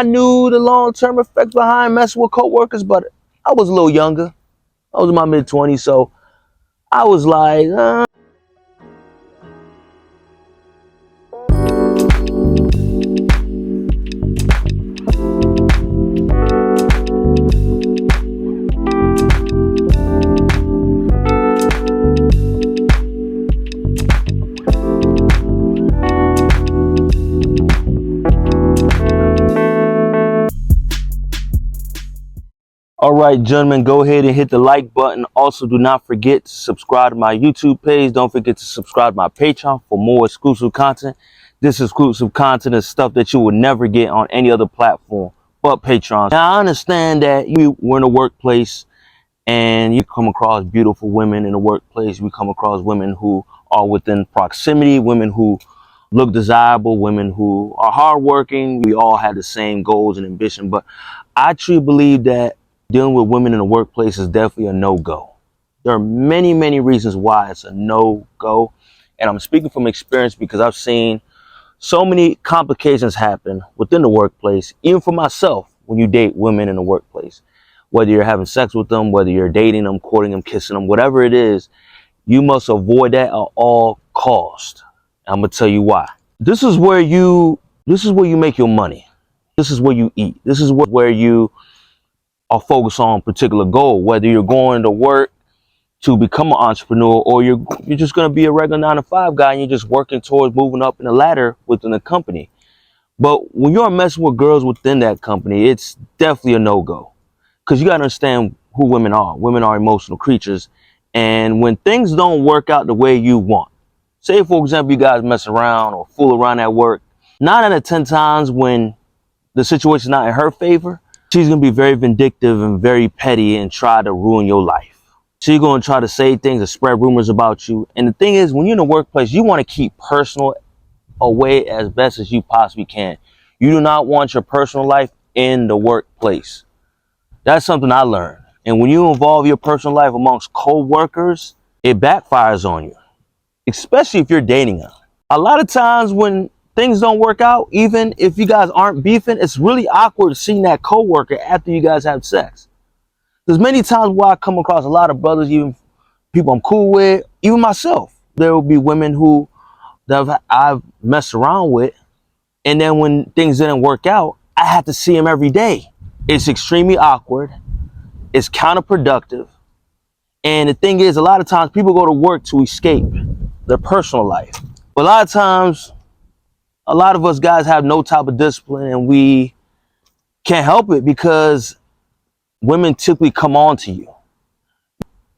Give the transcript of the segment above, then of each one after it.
I knew the long-term effects behind messing with coworkers, but I was a little younger. I was in my mid-20s, so I was like, all right, gentlemen, go ahead and hit the like button. Also, do not forget to subscribe to my YouTube page. Don't forget to subscribe to my Patreon for more exclusive content. This exclusive content is stuff that you would never get on any other platform but Patreon. Now, I understand that we're in a workplace and you come across beautiful women in the workplace. We come across women who are within proximity, women who look desirable, women who are hardworking. We all have the same goals and ambition, but I truly believe that dealing with women in the workplace is definitely a no-go. There are many, many reasons why it's a no-go. And I'm speaking from experience because I've seen so many complications happen within the workplace, even for myself, when you date women in the workplace. Whether you're having sex with them, whether you're dating them, courting them, kissing them, whatever it is, you must avoid that at all costs. I'm gonna tell you why. This is where you make your money. This is where you eat. This is where you are focused on a particular goal, whether you're going to work to become an entrepreneur or you're just going to be a regular 9-to-5 guy and you're just working towards moving up in the ladder within the company. But when you're messing with girls within that company, it's definitely a no-go, because you got to understand who women are. Women are emotional creatures, and when things don't work out the way you want, say for example you guys mess around or fool around at work, 9 out of 10 times when the situation's not in her favor, she's going to be very vindictive and very petty and try to ruin your life. She's going to try to say things and spread rumors about you. And the thing is, when you're in the workplace, you want to keep personal away as best as you possibly can. You do not want your personal life in the workplace. That's something I learned. And when you involve your personal life amongst co-workers, it backfires on you, especially if you're dating them. A lot of times when things don't work out, even if you guys aren't beefing, it's really awkward seeing that coworker after you guys have sex. There's many times where I come across a lot of brothers, even people I'm cool with, even myself. There will be women who that I've messed around with, and then when things didn't work out, I had to see them every day. It's extremely awkward. It's counterproductive. And the thing is, a lot of times people go to work to escape their personal life. But a lot of times, a lot of us guys have no type of discipline, and we can't help it because women typically come on to you.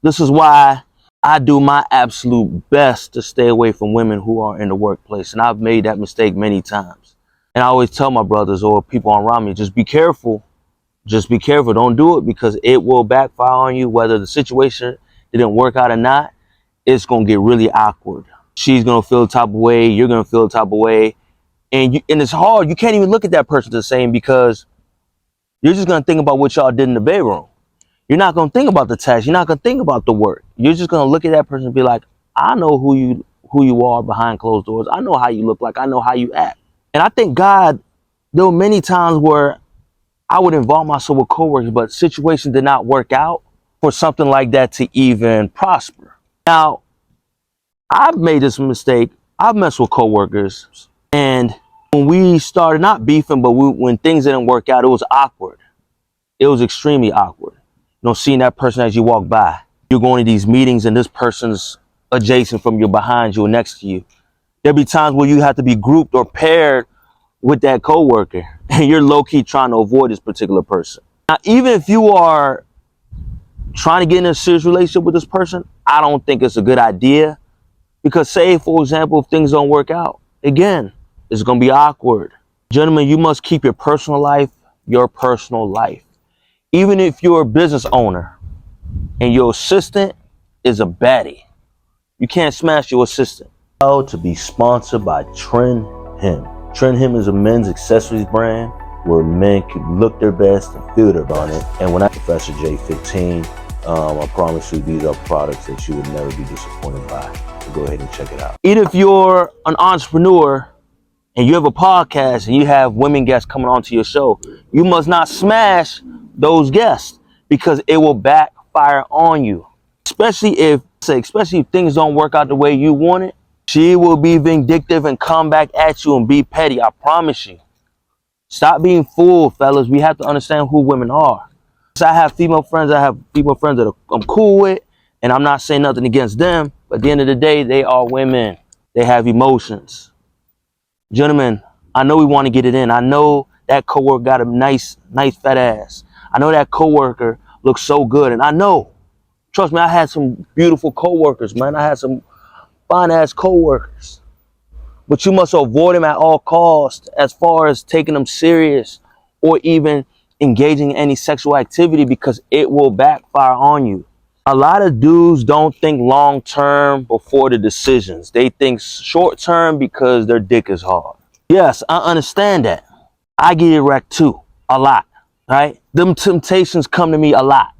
This is why I do my absolute best to stay away from women who are in the workplace. And I've made that mistake many times. And I always tell my brothers or people around me, just be careful. Just be careful. Don't do it, because it will backfire on you. Whether the situation didn't work out or not, it's going to get really awkward. She's going to feel the type of way. You're going to feel the type of way. And it's hard. You can't even look at that person the same, because you're just going to think about what y'all did in the bedroom. You're not going to think about the task. You're not going to think about the work. You're just going to look at that person and be like, I know who you are behind closed doors. I know how you look like. I know how you act. And I thank God there were many times where I would involve myself with coworkers, but situations did not work out for something like that to even prosper. Now, I've made this mistake. I've messed with coworkers, and when we started not beefing, but when things didn't work out, it was awkward. It was extremely awkward. You know, seeing that person as you walk by. You're going to these meetings and this person's adjacent from you, behind you, or next to you. There'll be times where you have to be grouped or paired with that coworker, and you're low-key trying to avoid this particular person. Now, even if you are trying to get in a serious relationship with this person, I don't think it's a good idea, because say, for example, if things don't work out, again, it's going to be awkward. Gentlemen, you must keep your personal life your personal life. Even if you're a business owner and your assistant is a baddie, you can't smash your assistant. Proud to be sponsored by Trendhim. Trendhim is a men's accessories brand where men can look their best and feel their bonnet. And when I Professor J15, I promise you these are products that you would never be disappointed by. So go ahead and check it out. Even if you're an entrepreneur and you have a podcast and you have women guests coming onto your show, you must not smash those guests because it will backfire on you. Especially if things don't work out the way you want it, she will be vindictive and come back at you and be petty. I promise you. Stop being fooled, fellas. We have to understand who women are. So I have female friends. I have female friends that I'm cool with, and I'm not saying nothing against them. But at the end of the day, they are women. They have emotions. Gentlemen, I know we want to get it in. I know that coworker got a nice fat ass. I know that coworker looks so good, and I know. Trust me, I had some beautiful coworkers, man. I had some fine ass coworkers. But you must avoid them at all costs as far as taking them serious or even engaging in any sexual activity because it will backfire on you. A lot of dudes don't think long term before the decisions. They think short term because their dick is hard. Yes, I understand that. I get it wrecked too, a lot, right? Them temptations come to me a lot.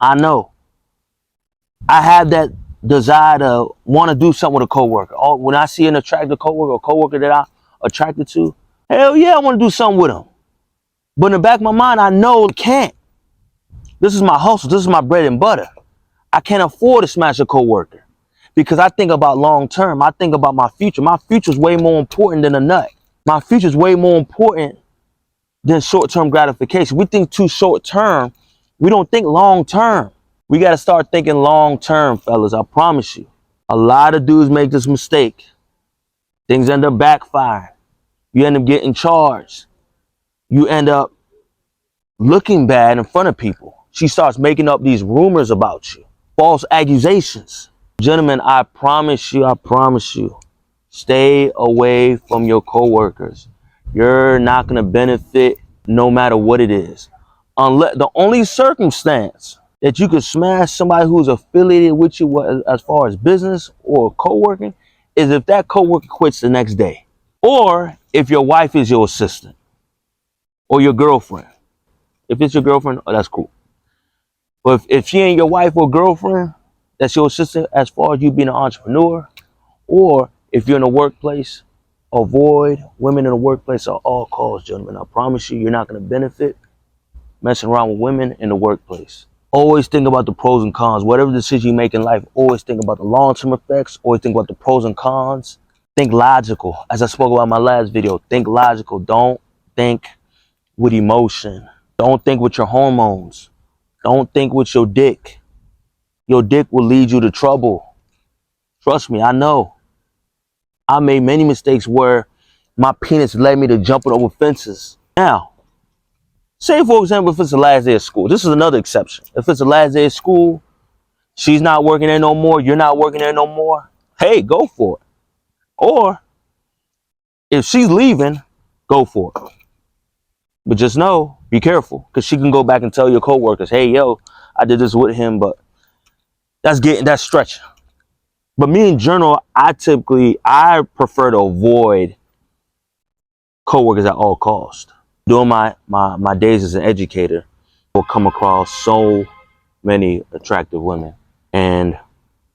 I know. I have that desire to want to do something with a coworker. Or when I see an attractive coworker or coworker that I'm attracted to, hell yeah, I want to do something with them. But in the back of my mind, I know I can't. This is my hustle. This is my bread and butter. I can't afford to smash a coworker because I think about long term. I think about my future. My future is way more important than a nut. My future is way more important than short-term gratification. We think too short-term. We don't think long-term. We got to start thinking long-term, fellas. I promise you. A lot of dudes make this mistake. Things end up backfiring. You end up getting charged. You end up looking bad in front of people. She starts making up these rumors about you. False accusations. Gentlemen, I promise you, stay away from your coworkers. You're not going to benefit no matter what it is. Unless the only circumstance that you could smash somebody who's affiliated with you as far as business or co-working is if that co-worker quits the next day. Or if your wife is your assistant or your girlfriend. If it's your girlfriend, oh, that's cool. But if she ain't your wife or girlfriend, that's your assistant as far as you being an entrepreneur. Or if you're in a workplace, avoid women in the workplace at all costs, gentlemen. I promise you, you're not going to benefit messing around with women in the workplace. Always think about the pros and cons. Whatever decision you make in life, always think about the long-term effects. Always think about the pros and cons. Think logical. As I spoke about in my last video, think logical. Don't think with emotion. Don't think with your hormones. Don't think with your dick. Your dick will lead you to trouble. Trust me, I know. I made many mistakes where my penis led me to jumping over fences. Now, say, for example, if it's the last day of school. This is another exception. If it's the last day of school, she's not working there no more, you're not working there no more, hey, go for it. Or if she's leaving, go for it. But just know, be careful, because she can go back and tell your coworkers, hey, yo, I did this with him, but that's stretching. But me in general, I prefer to avoid coworkers at all costs. During my days as an educator, I'll come across so many attractive women. And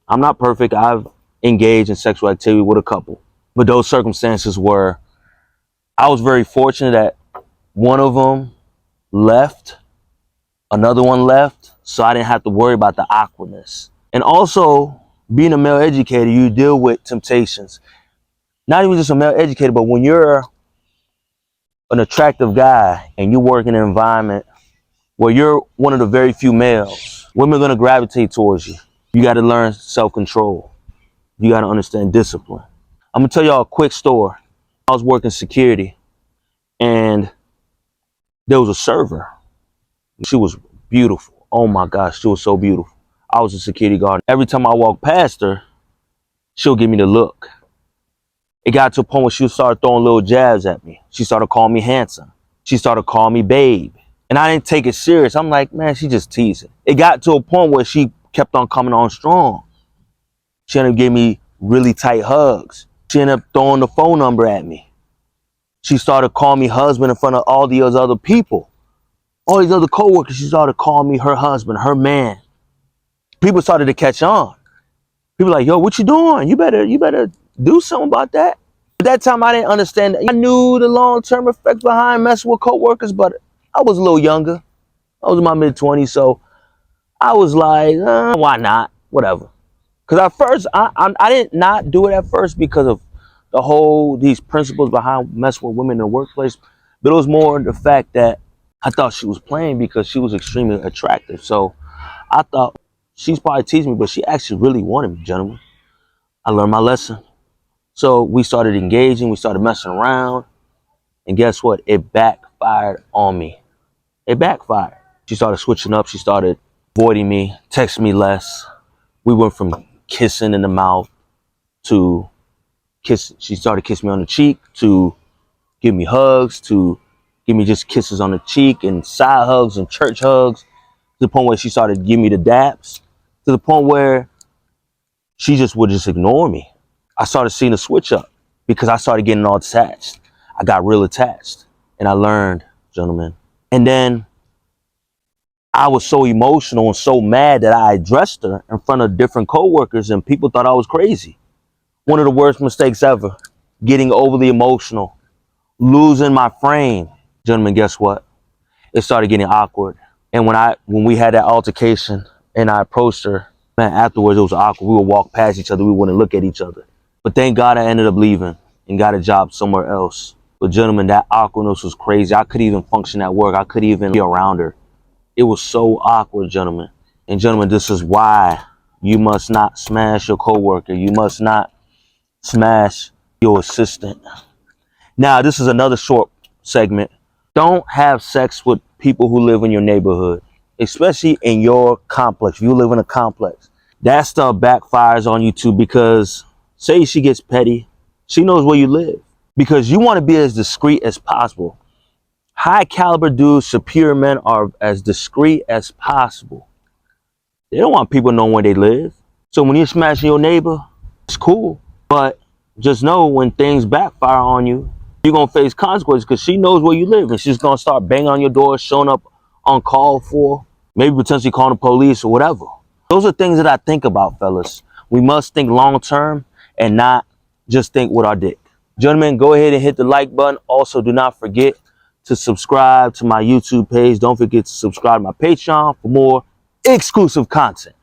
I'm not perfect. I've engaged in sexual activity with a couple. But those circumstances were, I was very fortunate that one of them left, another one left, so I didn't have to worry about the awkwardness. And also, being a male educator, you deal with temptations. Not even just a male educator, but when you're an attractive guy and you work in an environment where you're one of the very few males, women are going to gravitate towards you. You got to learn self-control. You got to understand discipline. I'm going to tell y'all a quick story. I was working security and there was a server. She was beautiful. Oh my gosh, she was so beautiful. I was a security guard. Every time I walked past her, she'll give me the look. It got to a point where she started throwing little jabs at me. She started calling me handsome. She started calling me babe. And I didn't take it serious. I'm like, man, she just teasing. It got to a point where she kept on coming on strong. She ended up giving me really tight hugs. She ended up throwing the phone number at me. She started calling me husband in front of all these other people. All these other coworkers, she started calling me her husband, her man. People started to catch on. People like, yo, what you doing? You better do something about that. At that time, I didn't understand. I knew the long-term effects behind messing with coworkers, but I was a little younger. I was in my mid-20s, so I was like, why not? Whatever. Because at first, I didn't not do it at first because of these principles behind messing with women in the workplace. But it was more the fact that I thought she was playing because she was extremely attractive. So I thought she's probably teasing me, but she actually really wanted me, gentlemen. I learned my lesson. So we started engaging, we started messing around, and guess what? It backfired on me. It backfired. She started switching up. She started avoiding me, texting me less. We went from kissing in the mouth to kiss. She started kissing me on the cheek to give me hugs to give me just kisses on the cheek and side hugs and church hugs to the point where she started giving me the daps to the point where she just would just ignore me. I started seeing a switch up because I started getting all attached. I got real attached and I learned, gentlemen. And then I was so emotional and so mad that I addressed her in front of different coworkers and people thought I was crazy. One of the worst mistakes ever, getting overly emotional, losing my frame. Gentlemen, guess what? It started getting awkward. And when we had that altercation and I approached her, man, afterwards it was awkward. We would walk past each other, we wouldn't look at each other. But thank God I ended up leaving and got a job somewhere else. But gentlemen, that awkwardness was crazy. I couldn't even function at work. I couldn't even be around her. It was so awkward, gentlemen. And gentlemen, this is why you must not smash your coworker. You must not smash your assistant. Now, this is another short segment. Don't have sex with people who live in your neighborhood, especially in your complex. If you live in a complex, that stuff backfires on you too, because say she gets petty, she knows where you live, because you want to be as discreet as possible. High caliber dudes, superior men are as discreet as possible. They don't want people knowing where they live. So when you're smashing your neighbor, it's cool. But just know when things backfire on you, you're going to face consequences because she knows where you live and she's going to start banging on your door, showing up uncalled for, maybe potentially calling the police or whatever. Those are things that I think about, fellas. We must think long term and not just think with our dick. Gentlemen, go ahead and hit the like button. Also, do not forget to subscribe to my YouTube page. Don't forget to subscribe to my Patreon for more exclusive content.